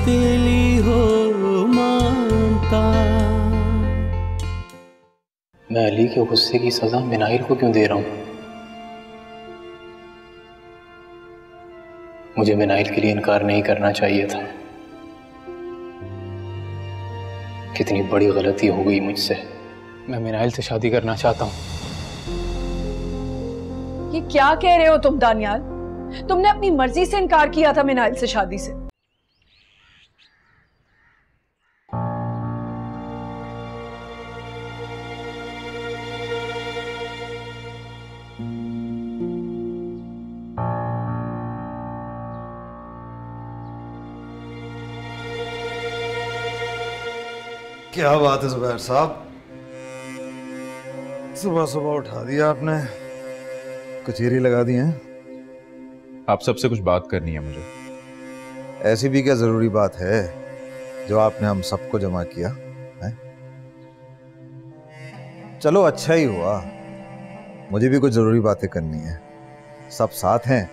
अकेली हो मानता। मैं अली के गुस्से की सजा मिनाइल को क्यों दे रहा हूं? मुझे मिनाइल के लिए इनकार नहीं करना चाहिए था। कितनी बड़ी गलती हो गई मुझसे। मैं मिनाइल से शादी करना चाहता हूं। ये क्या कह रहे हो तुम दानियाल? तुमने अपनी मर्जी से इनकार किया था मिनाइल से शादी से। क्या बात है जुबैर साहब, सुबह सुबह उठा दिया आपने, कचेरी लगा दी है। आप सबसे कुछ बात करनी है मुझे। ऐसी भी क्या जरूरी बात है जो आपने हम सबको जमा किया है? चलो अच्छा ही हुआ, मुझे भी कुछ जरूरी बातें करनी है। सब साथ हैं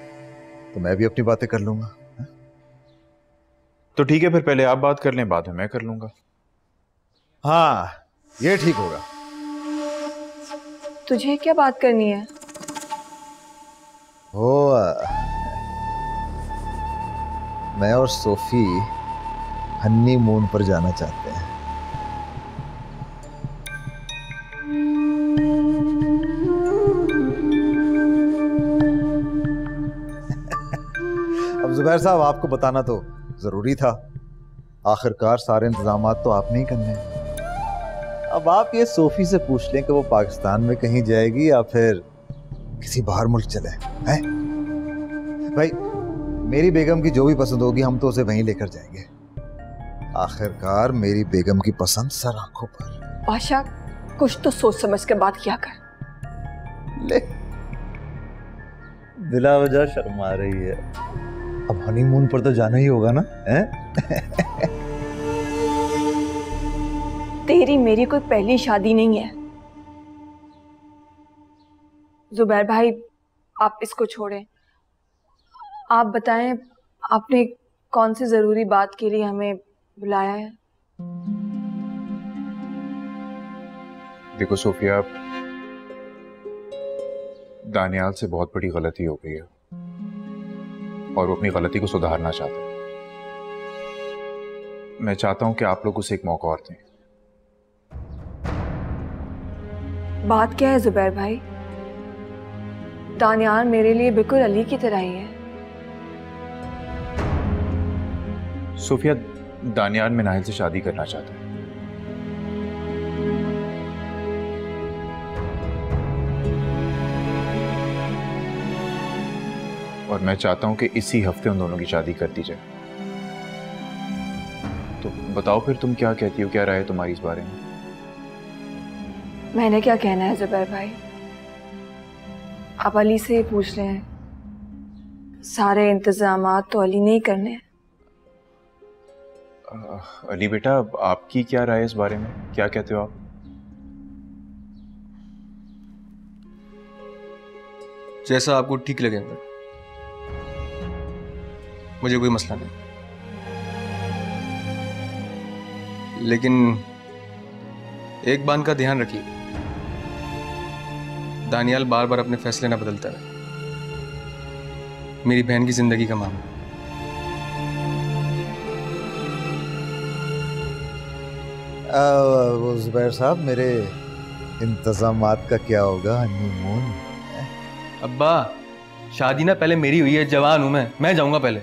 तो मैं भी अपनी बातें कर लूंगा। तो ठीक है, फिर पहले आप बात कर लें, बाद में मैं कर लूंगा। हाँ, ये ठीक होगा। तुझे क्या बात करनी है? मैं और सोफी हनीमून पर जाना चाहते हैं। अब जुबैर साहब, आपको बताना तो जरूरी था। आखिरकार सारे इंतजाम तो आपने ही करने हैं। अब आप ये सोफी से पूछ लें कि वो पाकिस्तान में कहीं जाएगी या फिर किसी बाहर मुल्क चले हैं। भाई, मेरी बेगम की जो भी पसंद होगी हम तो उसे वहीं लेकर जाएंगे। आखिरकार मेरी बेगम की पसंद सर आंखों पर। बादशाह, कुछ तो सोच समझ के बात किया कर। ले, बिला वजह शर्मा रही है। अब हनीमून पर तो जाना ही होगा ना, हैं? तेरी मेरी कोई पहली शादी नहीं है। जुबैर भाई, आप इसको छोड़ें। आप बताएं, आपने कौन सी जरूरी बात के लिए हमें बुलाया है? देखो सोफिया, दानियाल से बहुत बड़ी गलती हो गई है और वो अपनी गलती को सुधारना चाहता है। मैं चाहता हूं कि आप लोग उसे एक मौका और दें। बात क्या है जुबैर भाई? दानियाल मेरे लिए बिल्कुल अली की तरह ही है। सोफिया, दानियाल मिनाइल से शादी करना चाहता है। और मैं चाहता हूं कि इसी हफ्ते उन दोनों की शादी कर दी जाए। तो बताओ फिर, तुम क्या कहती हो? क्या राय है तुम्हारी इस बारे में? मैंने क्या कहना है जुबैर भाई? आप अली से ही पूछ रहे हैं। सारे इंतजामात तो अली नहीं करने हैं। अली बेटा, आपकी क्या राय है इस बारे में? क्या कहते हो आप? जैसा आपको ठीक लगे, मुझे कोई मसला नहीं। लेकिन एक बात का ध्यान रखिए, दानियाल बार बार अपने फैसले ना बदलता है। मेरी बहन की जिंदगी का मामला। वो जुबैर साहब, मेरे इंतजामात का क्या होगा? हनीमून? अब्बा, शादी ना पहले मेरी हुई है, जवान हूं मैं जाऊंगा पहले।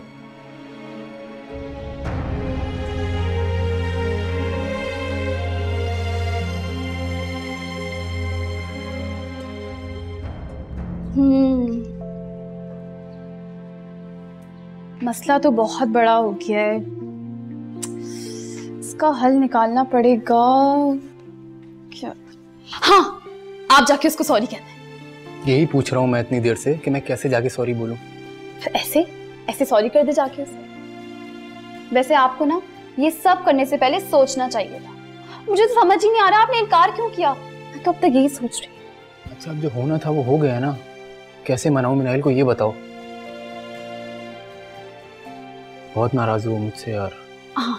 मसला तो बहुत बड़ा हो गया है, इसका हल निकालना पड़ेगा। क्या? हाँ, आप जाके उसको सॉरी कहते हैं। यही पूछ रहा हूँ मैं इतनी देर से कि मैं कैसे जाके सॉरी बोलूं। ऐसे ऐसे सॉरी कर दे जाके उसे। वैसे आपको ना ये सब करने से पहले सोचना चाहिए था। मुझे तो समझ ही नहीं आ रहा आपने इनकार क्यों किया। मैं तो अब तक यही सोच रही हूँ। अच्छा, अब जो होना था वो हो गया ना। कैसे मनाऊं मिनाइल को, ये बताओ। बहुत नाराज हुआ मुझसे यार। हाँ,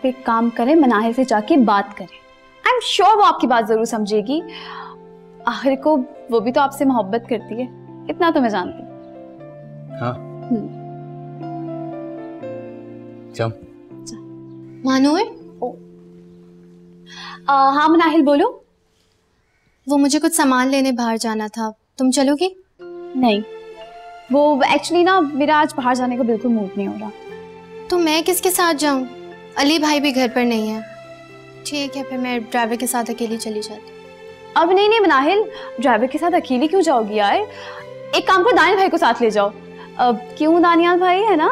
आप एक काम करें, मनाहिल से जाके बात करें। आई एम श्योर वो आपकी बात जरूर समझेगी। आखिर को वो भी तो आपसे मोहब्बत करती है, इतना तो मैं जानती हूँ। हाँ जम मानूर, हाँ मनाहिल बोलो। वो मुझे कुछ सामान लेने बाहर जाना था, तुम चलोगी? नहीं, वो एक्चुअली ना मेरा आज बाहर जाने का बिल्कुल मूड नहीं हो रहा। तो मैं किसके साथ जाऊं? अली भाई भी घर पर नहीं है। ठीक है, फिर मैं ड्राइवर के साथ अकेली चली जाती हूँ। अब नहीं मनाहिल, ड्राइवर के साथ अकेली क्यों जाओगी यार? एक काम करो, दानियाल भाई को साथ ले जाओ। क्यों, दानियाल भाई है ना?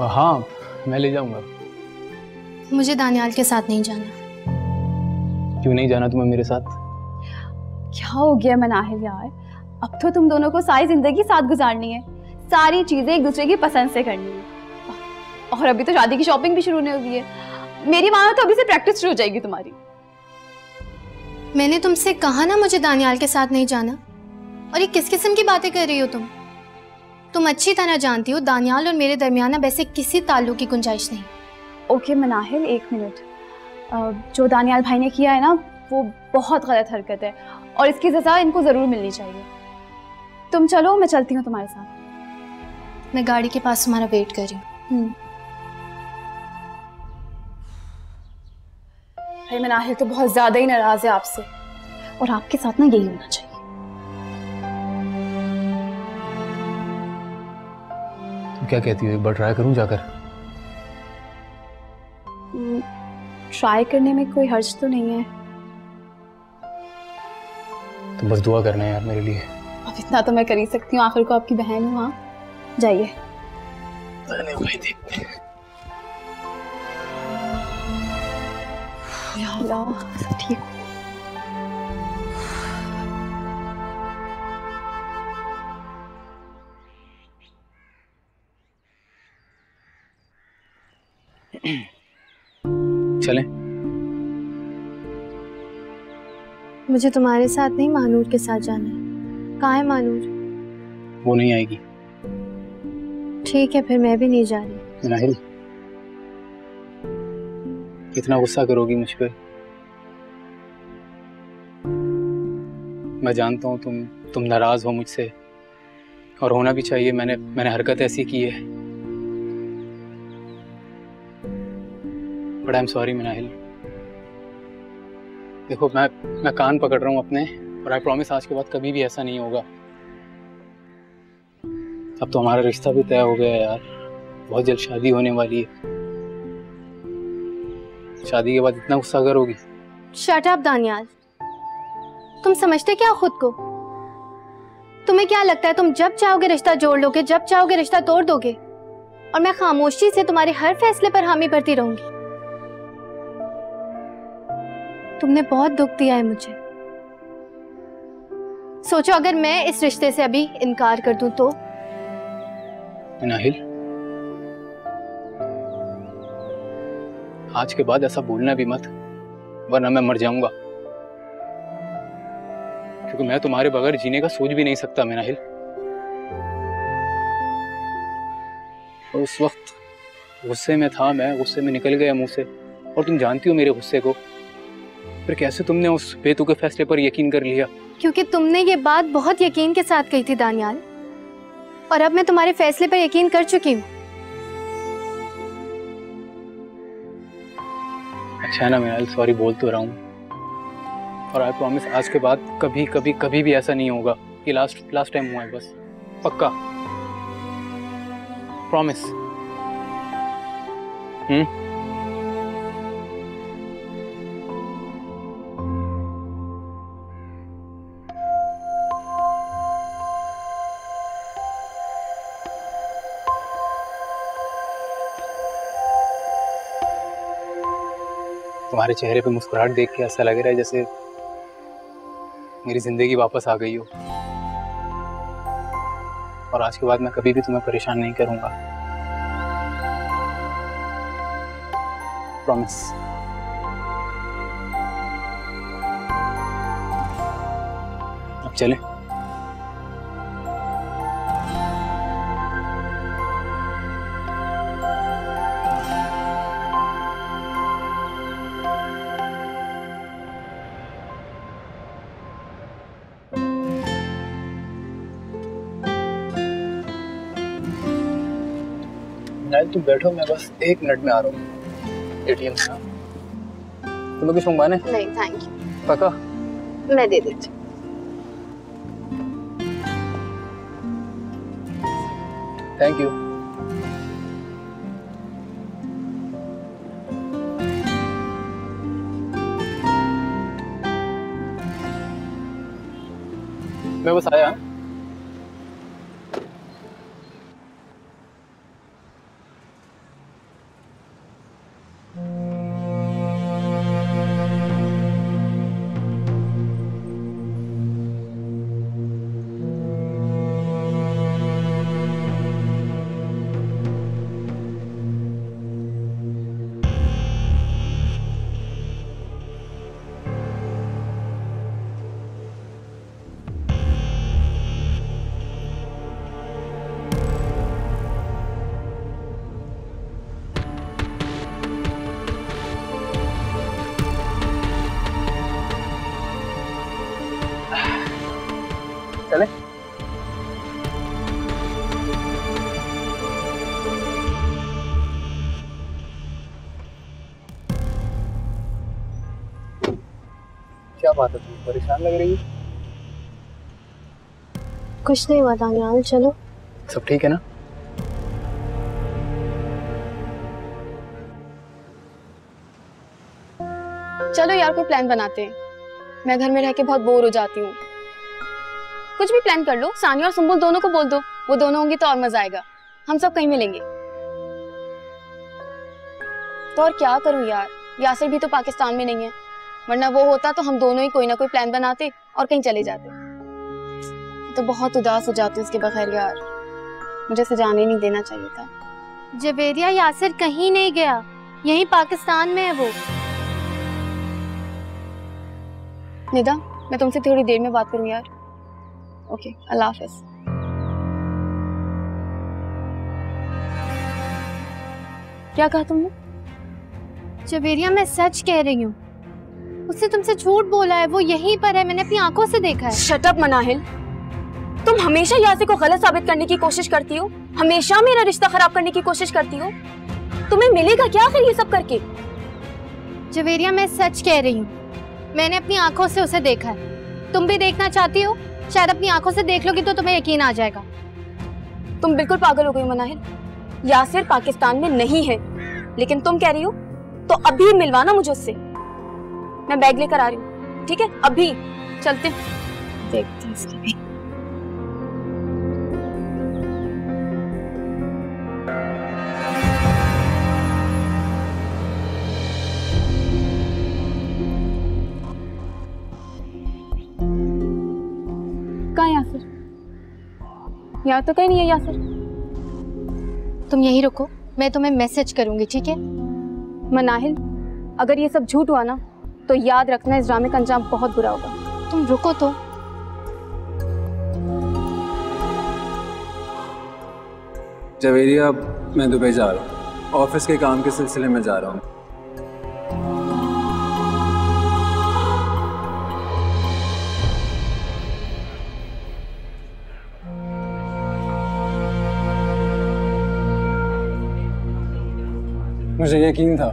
हाँ मैं ले जाऊंगा। मुझे दानियाल के साथ नहीं जाना। क्यों नहीं जाना तुम्हें मेरे साथ? क्या हो गया मनाहिल यार, अब तो तुम दोनों को सारी जिंदगी साथ गुजारनी है, सारी चीजें एक दूसरे की पसंद से करनी है। और अभी तो शादी की शॉपिंग भी शुरू होने हुई है। मेरी मानो तो अभी से प्रैक्टिस शुरू हो जाएगी तुम्हारी। मैंने तुमसे कहा ना मुझे दानियाल के साथ नहीं जाना। और ये किस किस्म की बातें कर रही हो तुम अच्छी तरह जानती हो दानियाल और मेरे दरमियान वैसे किसी ताल्लुक की गुंजाइश नहीं। ओके मनाहिल, एक मिनट। जो दानियाल भाई ने किया है ना, वो बहुत गलत हरकत है और इसकी सजा इनको जरूर मिलनी चाहिए। तुम चलो, मैं चलती हूँ तुम्हारे साथ। मैं गाड़ी के पास तुम्हारा वेट कर रही हूँ। भाई मनाहिल तो बहुत ज्यादा ही नाराज है आपसे, और आपके साथ ना यही होना चाहिए। तुम क्या कहती हो, एक बार ट्राई करूं जाकर? ट्राई करने में कोई हर्ज तो नहीं है। तुम बस दुआ करना है यार मेरे लिए। अब इतना तो मैं कर ही सकती हूँ, आखिर को आपकी बहन हूँ। हाँ जाइए। या अल्लाह, ठीक। चलें? मुझे तुम्हारे साथ नहीं, मानूर के साथ जाना है। कहाँ है मानूर? वो नहीं आएगी। ठीक है, फिर मैं भी नहीं जा रही। नाहिल, इतना गुस्सा करोगी मुझ पे? मैं जानता हूँ तुम नाराज हो मुझसे, और होना भी चाहिए। मैंने हरकत ऐसी की है, but I am sorry Nahil. देखो मैं कान पकड़ रहा हूँ अपने, और आई प्रॉमिस आज के बाद कभी भी ऐसा नहीं होगा। अब तो हमारा रिश्ता भी तय हो गया है यार, बहुत जल्द शादी होने वाली है। शादी के बाद इतना गुस्सा करोगी? शट अप दानियाल, तुम समझते क्या खुद को? तुम्हें क्या लगता है तुम जब चाहोगे रिश्ता जोड़ लोगे, जब चाहोगे रिश्ता तोड़ दोगे, और मैं खामोशी से तुम्हारे हर फैसले पर हामी भरती रहूंगी? तुमने बहुत दुख दिया है मुझे। सोचो अगर मैं इस रिश्ते से अभी इनकार कर दूं तो? नाहिल, आज के बाद ऐसा बोलना भी मत, वरना मैं मर जाऊंगा। क्योंकि मैं तुम्हारे बगैर जीने का सोच भी नहीं सकता नाहिल। और उस वक्त गुस्से में था मैं, गुस्से में निकल गया मुंह से, और तुम जानती हो मेरे गुस्से को। फिर कैसे तुमने उस बेतुके फैसले पर यकीन कर लिया? क्योंकि तुमने ये बात बहुत यकीन के साथ कही थी दानियाल, और अब मैं तुम्हारे फैसले पर यकीन कर चुकी हूँ। अच्छा है ना नाहिल, सॉरी बोल तो रहा हूँ, और आई प्रॉमिस आज के बाद कभी कभी कभी भी ऐसा नहीं होगा। ये लास्ट टाइम हुआ है बस, पक्का, प्रॉमिस। तुम्हारे चेहरे पे मुस्कुराहट देख के ऐसा लग रहा है जैसे मेरी जिंदगी वापस आ गई हो, और आज के बाद मैं कभी भी तुम्हें परेशान नहीं करूंगा, प्रॉमिस। अब चलें? नाइल तुम बैठो, मैं बस 1 मिनट में आ रहा हूँ एटीएम से। तुम्हें कुछ मंगवाना है? नहीं थैंक यू। पक्का? मैं दे देती हूँ। Thank you. मैं बस आया। चले? क्या बात है, तुम परेशान लग रही है? कुछ नहीं हुआ दानियाल, चलो। सब ठीक है ना? चलो यार कोई प्लान बनाते हैं। मैं घर में रह के बहुत बोर हो जाती हूँ। कुछ भी प्लान कर लो, सानिया और सुम्बुल दोनों को बोल दो, वो दोनों होंगी तो और मजा आएगा। हम सब कहीं मिलेंगे। तो और क्या करूं यार, यासिर भी तो पाकिस्तान में नहीं है, वरना वो होता तो हम दोनों ही कोई ना कोई प्लान बनाते और कहीं चले जाते। तो बहुत उदास हो जाती हूँ उसके बगैर यार, मुझे इसे जाने ही नहीं देना चाहिए था। जवेरिया, यासिर कहीं नहीं गया, यहीं पाकिस्तान में है वो। निदा, मैं तुमसे थोड़ी देर में बात करूं यार। ओके, अल्लाह हाफिज। क्या कहा तुमने? जवेरिया, मैं सच कह रही हूँ, उसने तुमसे झूठ बोला है, वो यहीं पर है, मैंने अपनी आंखों से देखा है। शट अप मनाहिल, तुम हमेशा यासिर को गलत साबित करने की कोशिश करती हो, हमेशा मेरा रिश्ता खराब करने की कोशिश करती हो। तुम्हें मिलेगा क्या फिर ये सब करके? जवेरिया, मैं सच कह रही हूँ, मैंने अपनी आंखों से उसे देखा है। तुम भी देखना चाहती हो? शायद अपनी आंखों से देख लोगी तो तुम्हें यकीन आ जाएगा। तुम बिल्कुल पागल हो गई मनाहिल। यासिर पाकिस्तान में नहीं है, लेकिन तुम कह रही हो तो अभी मिलवाना मुझे उससे। मैं बैग लेकर आ रही हूँ, ठीक है? अभी चलते हैं, देखते हैं इसकी भी। कहाँ है यासिर? यहाँ तो कहीं नहीं है यासिर। तुम यहीं रुको, मैं तुम्हें मैसेज करूंगी, ठीक है? मनाहिल, अगर ये सब झूठ हुआ ना तो याद रखना इस ड्रामे का अंजाम बहुत बुरा होगा। तुम रुको तो। जवेरिया, मैं दुबई जा रहा हूँ, ऑफिस के काम के सिलसिले में जा रहा हूँ। मुझे यकीन था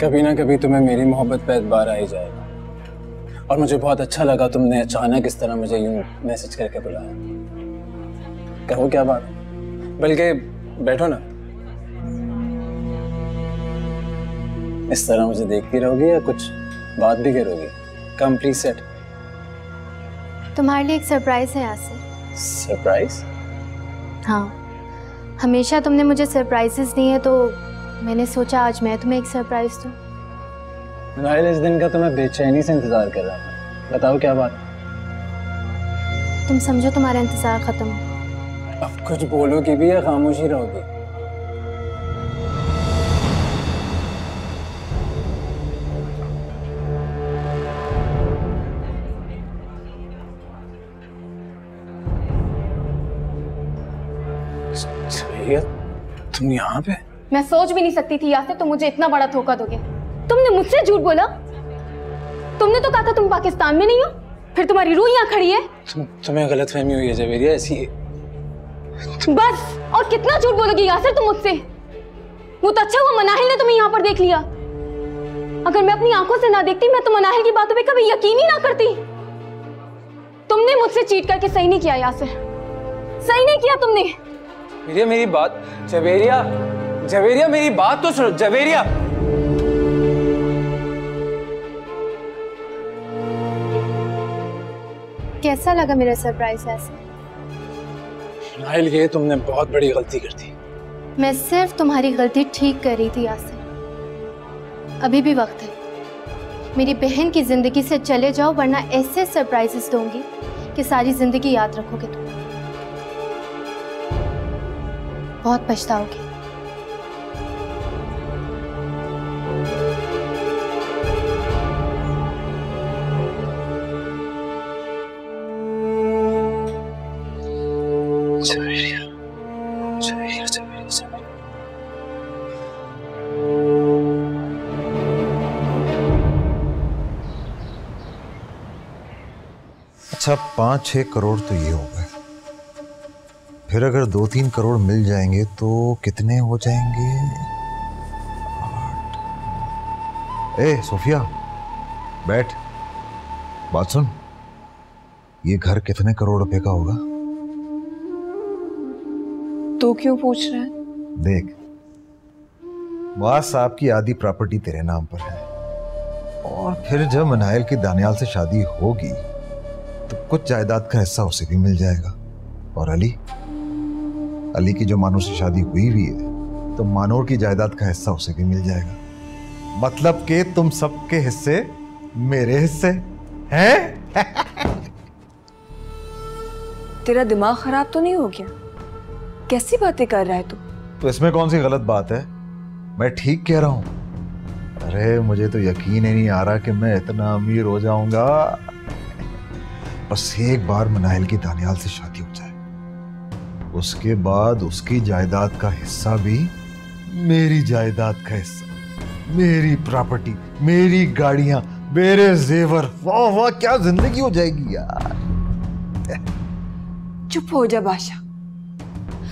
कभी ना कभी तुम्हें मेरी मोहब्बत पे एतबार आ ही जाएगा, और मुझे बहुत अच्छा लगा तुमने अचानक इस तरह मुझे यूं मैसेज करके बुलाया। कहो क्या बात, बल्कि बैठो ना। इस तरह मुझे देखती रहोगी या कुछ बात भी करोगी? Come please set. तुम्हारे लिए एक सरप्राइज है यासिर। सरप्राइज? हाँ, हमेशा तुमने मुझे सरप्राइजेस दिए हैं, तो मैंने सोचा आज मैं तुम्हें एक सरप्राइज दूं। नाइल, इस दिन का तो मैं बेचैनी से इंतजार कर रहा था, बताओ क्या बात? तुम समझो तुम्हारा इंतजार खत्म हो। अब कुछ बोलोगी भी या खामोशी रहोगी? तुम यहाँ पे? मैं सोच भी नहीं सकती थी यासिर तुम मुझे इतना बड़ा धोखा दोगे। तुमने मुझसे झूठ बोला। तुमने तो कहा था तुम पाकिस्तान में नहीं हो, फिर तुम्हारी रूह यहाँ खड़ी है। तुम्हें गलतफहमी हुई है जवेरिया। ऐसी बस, और कितना झूठ बोलोगी यासिर तुम मुझसे? वो तो अच्छा हुआ मनाहिल ने तुम्हें यहाँ पर देख लिया। अगर मैं अपनी आंखों से ना देखती, मैं तो मनाहिल की बातों पे कभी यकीन ही ना करती। तुमने मुझसे चीट करके सही नहीं किया यासिर, सही नहीं किया तुमने। जवेरिया मेरी बात, जवेरिया, जवेरिया मेरी बात तो सुनो, जवेरिया। कैसा लगा मेरा सरप्राइज यासिर? नाहिल, ये तुमने बहुत बड़ी गलती कर दी। मैं सिर्फ तुम्हारी गलती ठीक कर रही थी यासिर। अभी भी वक्त है, मेरी बहन की जिंदगी से चले जाओ, वरना ऐसे सरप्राइजेस दूंगी कि सारी जिंदगी याद रखोगे तुम। बहुत पछताओगे। अच्छा, 5-6 करोड़ तो ये हो गए, फिर अगर 2-3 करोड़ मिल जाएंगे तो कितने हो जाएंगे? 8। ए सोफिया, बैठ, बात सुन। ये घर कितने करोड़ रुपए का होगा? तो क्यों पूछ रहे हैं? देख, मुआज साहब की आधी प्रॉपर्टी तेरे नाम पर है, और फिर जब मनाइल की दानियाल से शादी होगी तो कुछ जायदाद का हिस्सा उसे भी मिल जाएगा। और अली की जो मानूर से शादी हुई भी है, तो मानूर की जायदाद का हिस्सा उसे भी मिल जाएगा। मतलब कि तुम सबके हिस्से मेरे हिस्से हैं। तेरा दिमाग खराब तो नहीं हो गया? कैसी बातें कर रहा है तू? तो इसमें कौन सी गलत बात है? मैं ठीक कह रहा हूं। अरे मुझे तो यकीन ही नहीं आ रहा कि मैं इतना अमीर हो जाऊंगा। बस एक बार मनाइल की दानियाल से शादी हो जाए, उसके बाद उसकी जायदाद का हिस्सा भी मेरी जायदाद का हिस्सा, मेरी प्रॉपर्टी, मेरी गाड़ियां, मेरे जेवर। वाह वाह, क्या जिंदगी हो जाएगी यार। चुप हो जा बादशाह।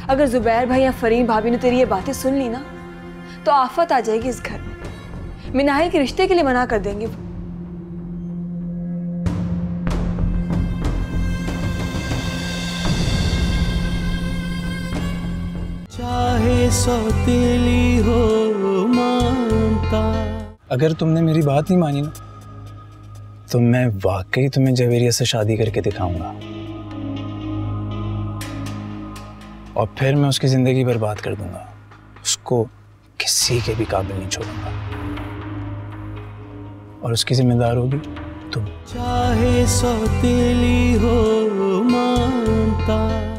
अगर जुबैर भाई या फरीन भाभी ने तेरी ये बातें सुन ली ना, तो आफत आ जाएगी इस घर में। मिनाहिल के रिश्ते के लिए मना कर देंगे वो। चाहे सौतेली हो मानता। अगर तुमने मेरी बात नहीं मानी ना, तो मैं वाकई तुम्हें जवेरिया से शादी करके दिखाऊंगा, और फिर मैं उसकी जिंदगी बर्बाद कर दूंगा। उसको किसी के भी काबिल नहीं छोड़ूंगा, और उसकी जिम्मेदार होगी तुम। चाहे सौतेली हो मानता।